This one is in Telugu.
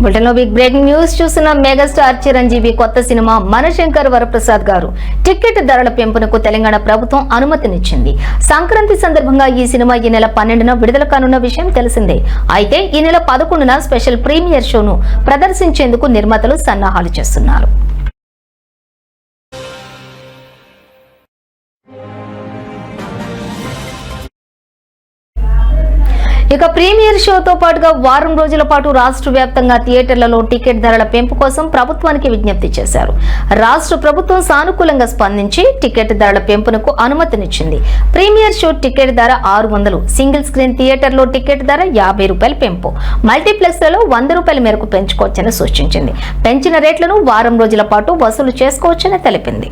బులెటిన్లో బిగ్ బ్రేకింగ్ న్యూస్ చూస్తున్న మెగాస్టార్ చిరంజీవి కొత్త సినిమా మనశంకర్ వరప్రసాద్ గారు టికెట్ ధరల పెంపునకు తెలంగాణ ప్రభుత్వం అనుమతినిచ్చింది. సంక్రాంతి సందర్భంగా ఈ సినిమా ఈ నెల 12న విడుదల కానున్న విషయం తెలిసిందే. అయితే ఈ నెల 11న స్పెషల్ ప్రీమియర్ షోను ప్రదర్శించేందుకు నిర్మాతలు సన్నాహాలు చేస్తున్నారు. ఇక ప్రీమియర్ షోతో పాటుగా వారం రోజుల పాటు రాష్ట్ర వ్యాప్తంగా థియేటర్లలో టికెట్ ధరల పెంపు కోసం ప్రభుత్వానికి విజ్ఞప్తి చేశారు. రాష్ట్ర ప్రభుత్వం సానుకూలంగా స్పందించి టికెట్ ధరల పెంపునకు అనుమతినిచ్చింది. ప్రీమియర్ షో టికెట్ ధర 600, సింగిల్ స్క్రీన్ థియేటర్లో టికెట్ ధర 50 రూపాయలు పెంపు, మల్టీప్లెక్స్లలో 100 రూపాయల మేరకు పెంచుకోవచ్చని సూచించింది. పెంచిన రేట్లను వారం రోజుల పాటు వసూలు చేసుకోవచ్చని తెలిపింది.